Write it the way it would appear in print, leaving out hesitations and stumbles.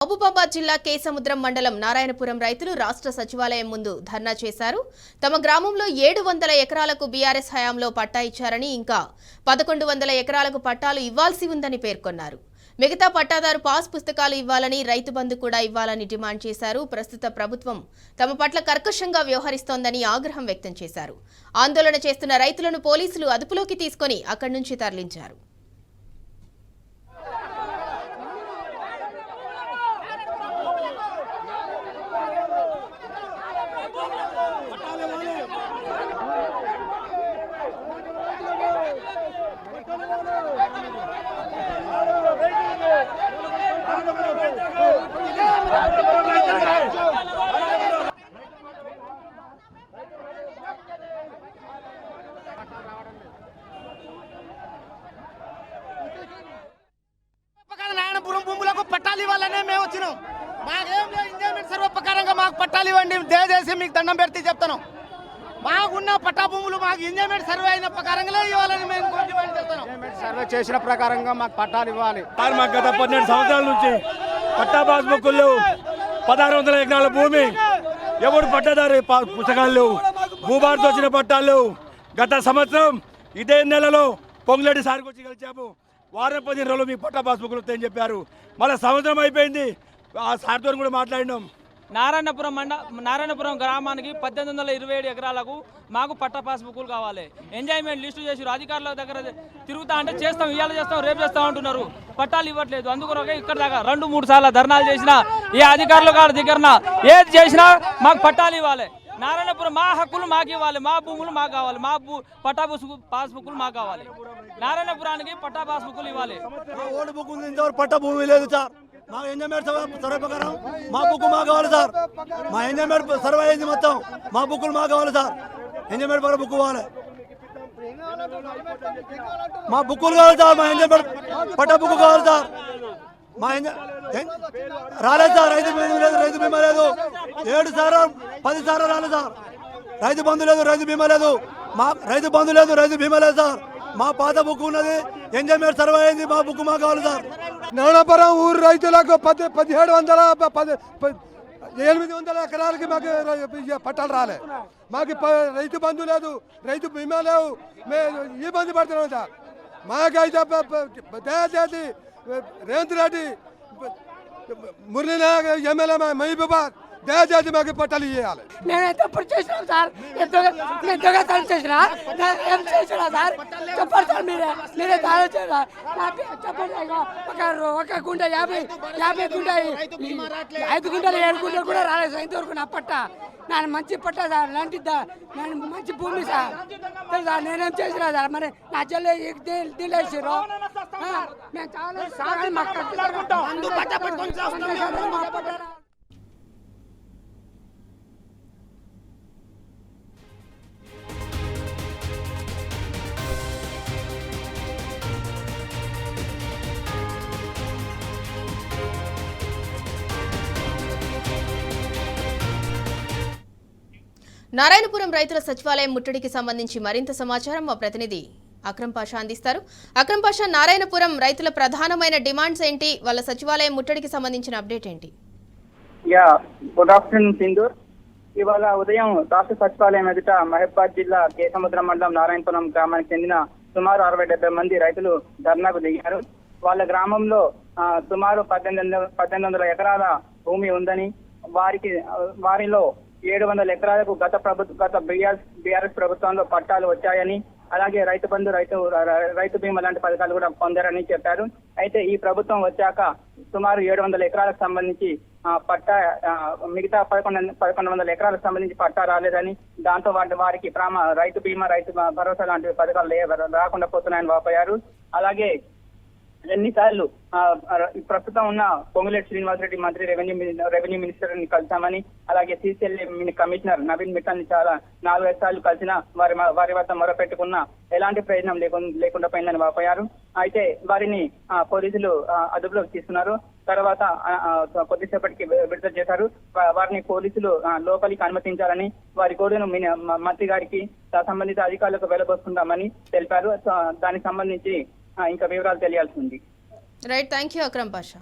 మహబూబాబాద్ జిల్లా కేసముద్రం మండలం నారాయణపురం రైతులు రాష్ట్ర సచివాలయం ముందు ధర్నా చేశారు. తమ గ్రామంలో 700 ఎకరాలకు బీఆర్ఎస్ హయాంలో పట్టా ఇచ్చారని, ఇంకా 1100 ఎకరాలకు పట్టాలు ఇవ్వాల్సి ఉందని పేర్కొన్నారు. మిగతా పట్టాదారు పాస్ పుస్తకాలు ఇవ్వాలని, రైతు బంధు కూడా ఇవ్వాలని డిమాండ్ చేశారు. ప్రస్తుత ప్రభుత్వం తమ పట్ల కర్కశంగా వ్యవహరిస్తోందని ఆగ్రహం వ్యక్తం చేశారు. ఆందోళన చేస్తున్న రైతులను పోలీసులు అదుపులోకి తీసుకొని అక్కడి నుంచి తరలించారు. నారాయణపురం భూములకు పట్టాలు ఇవ్వాలనే మేము వచ్చినాం. మాకేం ఎంజాయ్మెంట్ సర్వప్రకారంగా మాకు పట్టాలు ఇవ్వండి, దయచేసి మీకు దండం పెడితే చెప్తాను. మాకున్న పట్టా భూములు మాకు ఎంజాయ్మెంట్ సర్వే అయిన ప్రకారంగా ఇవ్వాలని మేము డిమాండ్ చేస్తాం. సర్వే చేసిన ప్రకారంగా మాకు పట్టాలు ఇవ్వాలి. మాకు గత 12 సంవత్సరాల నుంచి పట్టా పాస్ బుక్కులు లేవు. 1600 ఎకరాల భూమి, ఎవరు పట్టాదారు పుస్తకాలు లేవు, భూభారతి వచ్చిన పట్టాలు లేవు. గత సంవత్సరం ఇదే నెలలో పొంగులేటి సార్కి వచ్చి కలిసాము. వారం 10 రోజులు మీకు పట్టా పాస్ బుక్కులు వస్తాయని చెప్పారు. మళ్ళీ సంవత్సరం అయిపోయింది, ఆ సార్తో కూడా మాట్లాడినాం. నారాయణపురం గ్రామానికి 1827 ఎకరాలకు మాకు పట్టా పాస్ బుక్కులు కావాలి. ఎంజాయ్మెంట్ లిస్టు చేసి అధికారుల దగ్గర తిరుగుతా అంటే చేస్తాం, ఇవాళ చేస్తాం, రేపు చేస్తాం అంటున్నారు. పట్టాలు ఇవ్వట్లేదు. అందుకొరకే ఇక్కడ దాకా 2-3 సార్లు ధర్నాలు చేసినా, ఏ అధికారుల గారి దగ్గర ఏది చేసినా మాకు పట్టాలు ఇవ్వాలి. నారాయణపురం మా హక్కులు మాకు ఇవ్వాలి, మా భూములు మాకు కావాలి, మా పట్టా పాస్ బుక్కులు మాకు కావాలి. నారాయణపురానికి పట్టా పాస్ బుక్కులు ఇవ్వాలి. ఓటు బుక్ ఉంది, ఇంతవరకు పట్టా భూమి లేదు సార్. మా ఎంజాయ్మెంట్ సర్వే ప్రకారం మా బుక్ మాకు కావాలి సార్. మా ఎంజాయ్మెంట్ సర్వే అయింది మొత్తం, మా బుక్కులు మాకు కావాలి సార్. ఎంజాయ్మెంట్ ప్రకారం బుక్ కావాలి, మా బుక్కులు కావాలి సార్. మా ఎంజాయ్మెంట్ పట్టా బుక్ కావాలి సార్. మా రాలేదు సార్, రైతు బీమా లేదు, రైతు బీమా లేదు. 7 సార్లు 10 సార్లు రాలేదు సార్. రైతు బంధు లేదు, రైతు బీమా లేదు. మా రైతు బంధు లేదు, రైతు బీమా లేదు సార్. మా పాత బుక్ ఉన్నది, ఎంజాయ్మెంట్ సర్వే అయింది, మా బుక్ మాకు కావాలి సార్. నారాయణపురం ఊరు రైతులకు 800 ఎకరాలకి మాకు పట్టాలు రాలే. మాకు రైతు బంధు లేదు, రైతు బీమా లేవు. మేము ఇబ్బంది పడుతున్నాం సార్. మాకైతే దయచేసి రేవంత్ రెడ్డి, మురళీనాయక్ ఎమ్మెల్యే మహబూబాబాద్ దయచేసి మాకు పట్టాలు ఇవ్వాలి. నేనైతే ఇప్పుడు చేసినాం సార్, ఎంతగా తను చేసినా ఏం చేసినా సార్ చెప్పండి సార్. మీరే దాని చెప్పండి. ఒక గుంట 50 గుంట 5 గుంటలు 7 గుంటలు కూడా రాలేదు సార్ ఇంతవరకు. నా పట్ట నేను మంచి పట్ట సార్, లాంటి నేను మంచి భూమి సార్. తెలుసా నేనేం చేసినా సార్. మరి నా చెల్లి దిలేసారు, మేము చాలా మాకు నారాయణపురం రైతుల సచివాలయం ముట్టడికి సంబంధించి మరింత సమాచారం మా ప్రతినిధి అక్రమ్ పాషా అందిస్తారు. అక్రమ్ పాషా, నారాయణపురం రైతుల ప్రధానమైన డిమాండ్స్ ఏంటి? వాళ్ళ సచివాలయం ముట్టడికి సంబంధించిన అప్డేట్ ఏంటి? Good afternoon Sindoor. ఇవాళ ఉదయం రాష్ట్ర సచివాలయం ఎదుట మహబూబాబాద్ జిల్లా కేసముద్రం మండలం నారాయణపురం గ్రామానికి చెందిన సుమారు 60-70 మంది రైతులు ధర్నాకు దిగారు. వాళ్ళ గ్రామంలో సుమారు 1800 ఎకరాల భూమి ఉందని, వారిలో 700 ఎకరాలకు గత బీఆర్ఎస్ ప్రభుత్వంలో పట్టాలు వచ్చాయని, అలాగే రైతు బంధు, రైతు బీమా లాంటి పథకాలు కూడా పొందారని చెప్పారు. అయితే ఈ ప్రభుత్వం వచ్చాక సుమారు 700 ఎకరాలకు సంబంధించి పట్టా, మిగతా 1100 ఎకరాలకు సంబంధించి పట్టా రాలేదని, దాంతో వారికి రైతు బీమా, రైతు భరోసా లాంటి పథకాలు రాకుండా పోతున్నాయని వాపోయారు. అలాగే ఎన్నిసార్లు ప్రస్తుతం ఉన్న పొంగులేటి శ్రీనివాసరెడ్డి మంత్రి రెవెన్యూ మినిస్టర్ ని కలిసామని, అలాగే సిసిఎల్ కమిషనర్ నవీన్ మిట్టల్ ని 4-5 సార్లు కలిసినా వారి వద్ద మొరపెట్టుకున్న ఎలాంటి ప్రయోజనం లేకుండా పోయిందని వాపోయారు. అయితే వారిని పోలీసులు అదుపులోకి తీసుకున్నారు. తర్వాత కొద్దిసేపటికి విడుదల చేశారు. వారిని పోలీసులు లోపలికి అనుమతించాలని, వారి కోరికను మంత్రి గారికి సంబంధిత అధికారులకు వెళ్లబోస్తుందామని తెలిపారు. దానికి సంబంధించి ఇంకా వివరాలు తెలియాల్సి ఉంది. Right, thank you Akram Pasha.